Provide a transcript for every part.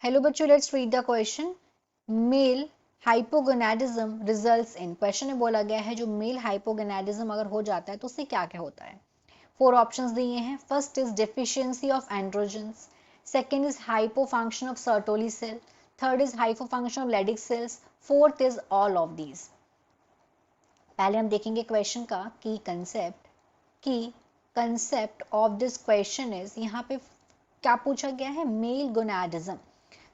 Hello बच्चों, let's read the question. Male hypogonadism results in, question में बोला गया है जो मेल हाइपोगोनाडिज्म अगर हो जाता है तो उससे क्या क्या होता है। फोर ऑप्शंस दिए हैं। First is deficiency of androgens, second is hypofunction of Sertoli cell, third is hypofunction of Leydig cells, fourth is all of these. पहले हम देखेंगे क्वेश्चन का key concept. Key concept of this question is, यहाँ पे क्या पूछा गया है, male gonadism.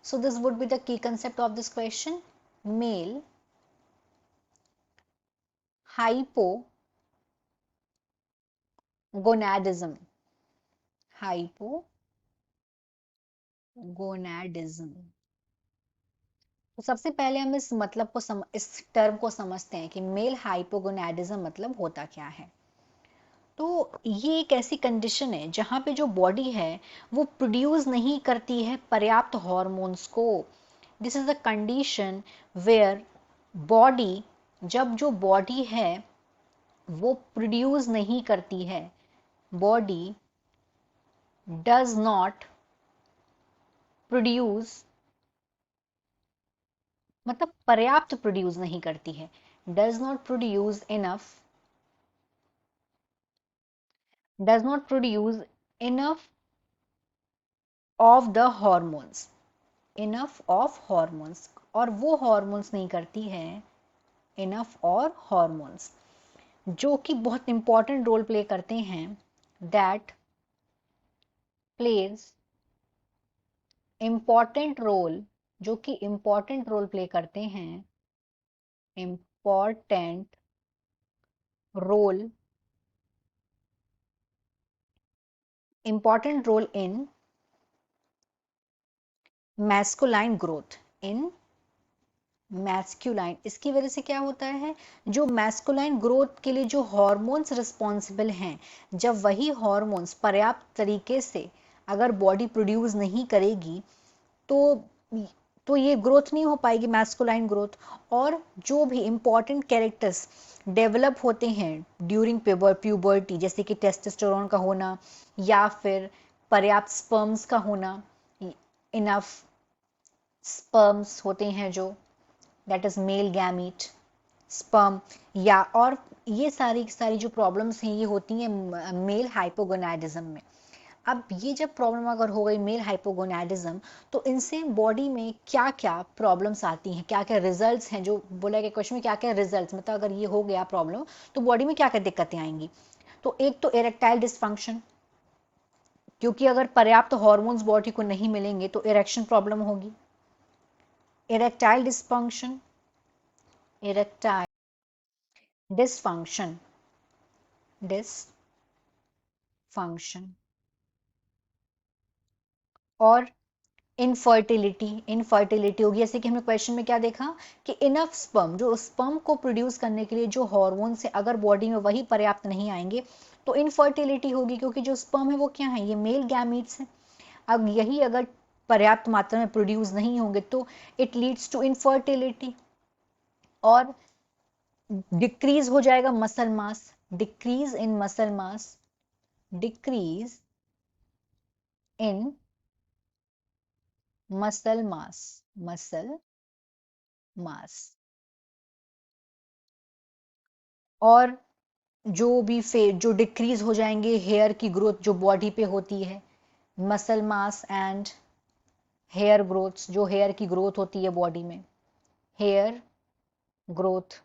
So this would be the key concept of this question. Male hypogonadism. Hypogonadism. तो सबसे पहले हम इस मतलब को इस टर्म को समझते हैं कि मेल हाइपोगोनाडिज्म मतलब होता क्या है। तो ये एक ऐसी कंडीशन है जहां पे जो बॉडी है वो प्रोड्यूस नहीं करती है पर्याप्त हार्मोन्स को। This is the condition where body, जब जो बॉडी है वो प्रोड्यूस नहीं करती है, बॉडी डज नॉट प्रोड्यूस, मतलब पर्याप्त प्रोड्यूस नहीं करती है, does not produce enough, does not produce enough of the hormones, enough of hormones, और वो हॉर्मोन्स नहीं करती है, इनफ और हॉर्मोन्स जो कि बहुत इंपॉर्टेंट रोल प्ले करते हैं, दैट प्लेज इंपॉर्टेंट रोल, जो कि इंपॉर्टेंट रोल प्ले करते हैं, important role, important role in masculine growth, in masculine. इसकी वजह से क्या होता है, जो मैस्कुलाइन ग्रोथ के लिए जो हॉर्मोन्स रिस्पॉन्सिबल हैं, जब वही हॉर्मोन्स पर्याप्त तरीके से अगर बॉडी प्रोड्यूस नहीं करेगी तो ये ग्रोथ नहीं हो पाएगी, मैस्कुलाइन ग्रोथ। और जो भी इंपॉर्टेंट कैरेक्टर्स डेवलप होते हैं ड्यूरिंग प्यूबर्टी, जैसे कि टेस्टोस्टेरोन का होना या फिर पर्याप्त स्पर्म्स का होना, इनफ स्पर्म्स होते हैं जो, that is male gamete sperm, या और ये सारी सारी जो प्रॉब्लम्स हैं ये होती हैं मेल हाइपोगोनाडिज्म में। अब ये जब प्रॉब्लम अगर हो गई मेल हाइपोगोनाडिज्म, तो इनसे बॉडी में क्या क्या प्रॉब्लम्स आती हैं, क्या क्या रिजल्ट्स हैं, जो बोला गया क्वेश्चन में क्या क्या रिजल्ट्स, मतलब अगर ये हो गया प्रॉब्लम तो बॉडी में क्या क्या दिक्कतें आएंगी। तो एक तो इरेक्टाइल डिस्फंक्शन, क्योंकि अगर पर्याप्त हॉर्मोन्स बॉडी को नहीं मिलेंगे तो इरेक्शन प्रॉब्लम होगी। Erectile dysfunction, erectile dysfunction, dysfunction, और इनफर्टिलिटी, इनफर्टिलिटी होगी। जैसे कि हमने क्वेश्चन में क्या देखा कि इनफ स्पर्म, जो स्पर्म को प्रोड्यूस करने के लिए जो हॉर्मोन्स है अगर बॉडी में वही पर्याप्त नहीं आएंगे तो इनफर्टिलिटी होगी, क्योंकि जो स्पर्म है वो क्या है, ये मेल गैमीट्स है। अब यही अगर पर्याप्त मात्रा में प्रोड्यूस नहीं होंगे तो इट लीड्स टू इनफर्टिलिटी, और डिक्रीज हो जाएगा muscle mass, decrease in muscle mass, decrease in muscle mass, muscle mass, और जो भी जो डिक्रीज हो जाएंगे हेयर की ग्रोथ जो बॉडी पे होती है, muscle mass and hair growth, जो हेयर की ग्रोथ होती है बॉडी में, हेयर ग्रोथ,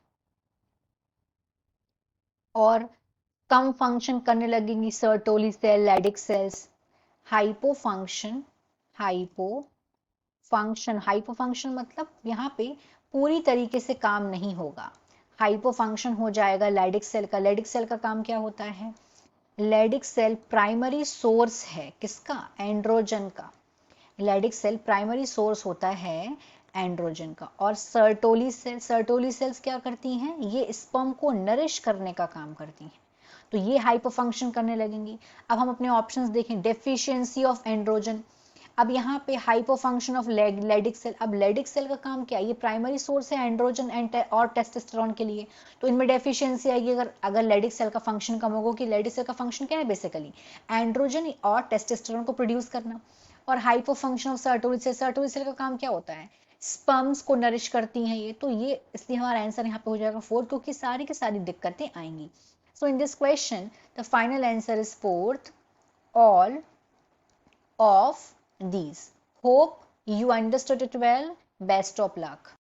और कम फंक्शन करने लगेंगी Sertoli cell, Leydig cells, hypo function, hypo function, hypo function मतलब यहाँ पे पूरी तरीके से काम नहीं होगा, हाइपो फंक्शन हो जाएगा लैडिक सेल का। लैडिक सेल का काम क्या होता है, लैडिक सेल प्राइमरी सोर्स है किसका, एंड्रोजन का। लैडिक सेल प्राइमरी सोर्स होता है एंड्रोजन का। और सर्टोली सेल, सर्टोली सेल्स क्या करती हैं, ये स्पर्म को नरिश करने का काम करती हैं, तो ये हाइपर फंक्शन करने लगेंगी। अब हम अपने ऑप्शंस देखें, डेफिशिएंसी ऑफ एंड्रोजन, अब यहाँ पे hypo function of Leydig cell. अब लेडिक सेल का काम क्या है, ये प्राइमरी सोर्स है एंड्रोजन और टेस्टोस्टेरोन के लिए, तो इनमें डेफिशिएंसी आएगी अगर अगर लेडिक सेल का फंक्शन कम होगा, कि लेडिक सेल का फंक्शन क्या है बेसिकली, एंड्रोजन और टेस्टोस्टेरोन को प्रोड्यूस करना। और hypo function of Sertoli cell, Sertoli cell का काम क्या होता है, स्पर्म्स को नरिश करती हैं ये, तो ये इसलिए हमारा आंसर यहाँ पे हो जाएगा 4, क्योंकि सारी की सारी दिक्कतें आएंगी. So in this question the final answer is 4th, all of these. Hope you understood it well. Best of luck.